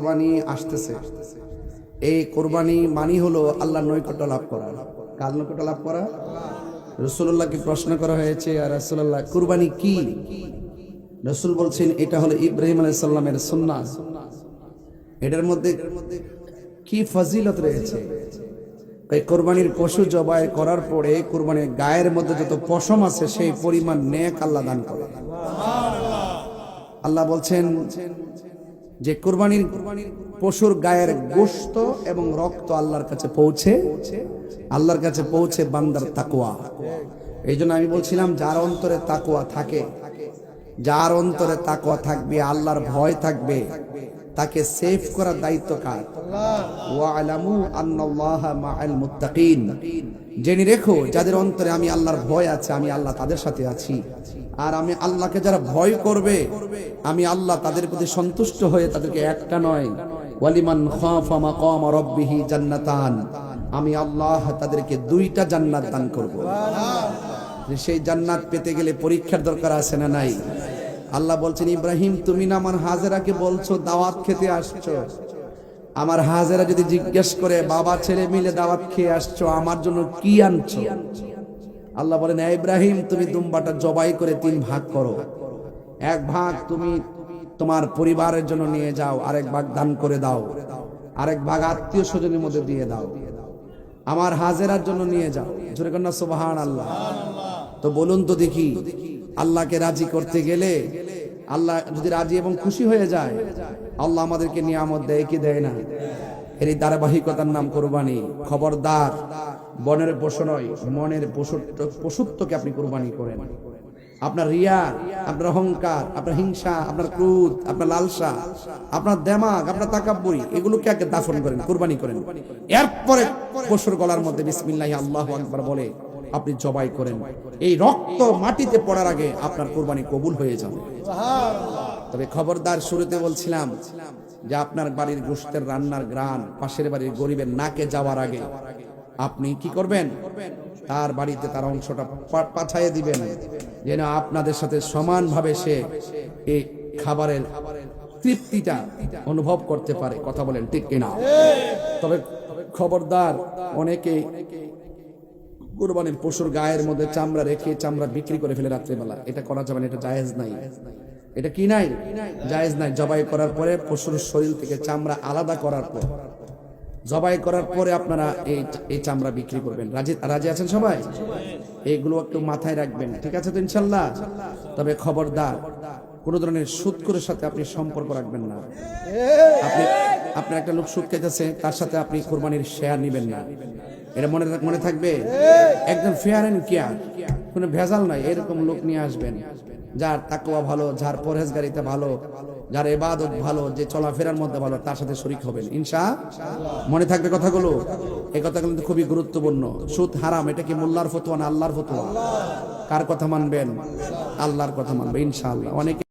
কোরবানি আসতেছে। এই কোরবানি মানি হলো আল্লাহর নৈকট্য লাভ করা। কার নৈকট্য লাভ করা? রাসূলুল্লাহকে প্রশ্ন করা হয়েছে, আর রাসূলুল্লাহ কুরবানি কি? রাসূল বলছেন এটা হলো ইব্রাহিম আলাইহিস সালামের সুন্নাহ। এটার মধ্যে কি ফজিলত রয়েছে? এই কোরবানির পশু জবাই করার পরে কোরবানির গায়ের মধ্যে যত পশম আছে সেই পরিমাণ নেক আল্লাহ দান করে। আল্লাহ বলছেন যে কোরবানির পশুর গায়ের গোশত এবং রক্ত আল্লাহর কাছে পৌঁছে বান্দার তাকওয়া। এই জন্য আমি বলছিলাম যার অন্তরে তাকওয়া থাকে, যার অন্তরে তাকওয়া থাকবে, আল্লাহর ভয় থাকবে, তাকে সেভ করার দায়িত্ব কার? ওয়া'লামু আন্নাল্লাহা মা'আল মুত্তাকিন। জেনে রেখো যাদের অন্তরে আমি আল্লাহর ভয় আছে, আমি আল্লাহ তাদের সাথে আছি। আর আমি আল্লাহকে যারা ভয় করবে, আমি আল্লাহ তাদের প্রতি সন্তুষ্ট হয়ে তাদেরকে একটা নয়, ওয়ালিমান খাফা মাকাম রাব্বিহি জান্নাতান, আমি আল্লাহ তাদেরকে দুইটা জান্নাত দান করব। সেই জান্নাত পেতে গেলে পরীক্ষার দরকার আছে না নাই? আল্লাহ বলছেন, ইব্রাহিম তুমি না আমার হাজেরাকে বলছো দাওয়াত খেতে আসছো, আমার হাজেরা যদি জিজ্ঞেস করে বাবা ছেলে মিলে দাওয়াত খেয়ে আসছো, আমার জন্য কি আনছো? আল্লাহ বলেন, ইব্রাহিম তুমি দুম্বাটা জবাই করে 3 ভাগ করো, এক ভাগ তুমি তোমার পরিবারের জন্য নিয়ে যাও, আরেক ভাগ দান করে দাও, আরেক ভাগ আত্মীয় স্বজনের মধ্যে দিয়ে দাও, আমার হাজেরার জন্য নিয়ে যাও। জোরে কন্যা সুবহানাল্লাহ। তো বলুন তো দেখি, আল্লাহকে রাজি করতে গেলে আল্লাহ যদি রাজি এবং খুশি হয়ে যায়, আল্লাহ আমাদেরকে নিয়ামত দেয় কি দেয় না? এর ধারাবাহিকতার নাম কোরবানি। খবরদার, বনের পশু নয়, মনের পশুত্বকে আপনি কোরবানি করেন। আপনার রিয়া, আপনার অহংকার, আপনার হিংসা, আপনার ক্রোধ, আপনার লালসা, আপনার দেমাগ, আপনার তাকাব্বুরি, এগুলোকে আগে দাফন করেন, কোরবানি করেন। এরপরে পশুর গলার মধ্যে বিসমিল্লাহি আল্লাহু আকবার বলে আপনি জবাই করেন। এই রক্ত মাটিতে পড়ার আগে আপনার কোরবানি কবুল হয়ে যাবে। তবে খবরদার, শুরুতে বলছিলাম যে আপনার বাড়ির গোশতের রান্নার গ্রান পাশের বাড়ির গরিবের নাকে যাওয়ার আগে আপনি কি করবেন? তার বাড়িতে তার অংশটা পাঠাইয়ে দিবেন, যেন আপনাদের সাথে সমানভাবে সে এই খাবারের তৃপ্তিটা অনুভব করতে পারে। কথা বলেন ঠিক কিনা? তবে খবরদার, অনেকে কুরবানির পশুর গায়ের মধ্যে চামড়া রেখে চামড়া বিক্রি করে ফেলে রাত্রিবেলা। এটা করা যাবে না, এটা জায়েজ নাই। এটা কি নাই? জায়েজ নাই। জবাই করার পরে পশুর শরীর থেকে চামড়া আলাদা করার পর, জবাই করার পরে আপনারা এই চামড়া বিক্রি করবেন। রাজি আছেন সবাই? এইগুলো একটু মাথায় রাখবেন, ঠিক আছে তো ইনশাল্লাহ? তবে খবরদার, কোন ধরনের সুদখোরের সাথে আপনি সম্পর্ক রাখবেন না। আপনার একটা লোক সুদ খাইতেছে, তার সাথে আপনি কোরবানির শেয়ার নেবেন না। এটা মনে থাকবে। একদম ফেয়ার এন্ড কেয়ার, কোনো ভেজাল নাই, এরকম লোক নিয়ে আসবেন, যার তাকওয়া ভালো, যার পরহেজগারিতা ভালো, যার ইবাদত ভালো, যে চলাফেরার মধ্যে ভালো, তার সাথে শরীক হবেন ইনশাআল্লাহ। মনে থাকবে কথাগুলো। এই কথাগুলো কিন্তু খুবই গুরুত্বপূর্ণ। সুদ হারাম, এটা কি মোল্লার ফতোয়া না আল্লাহর ফতোয়া? কার কথা মানবেন? আল্লাহর কথা মানবে ইনশাআল্লাহ। অনেকে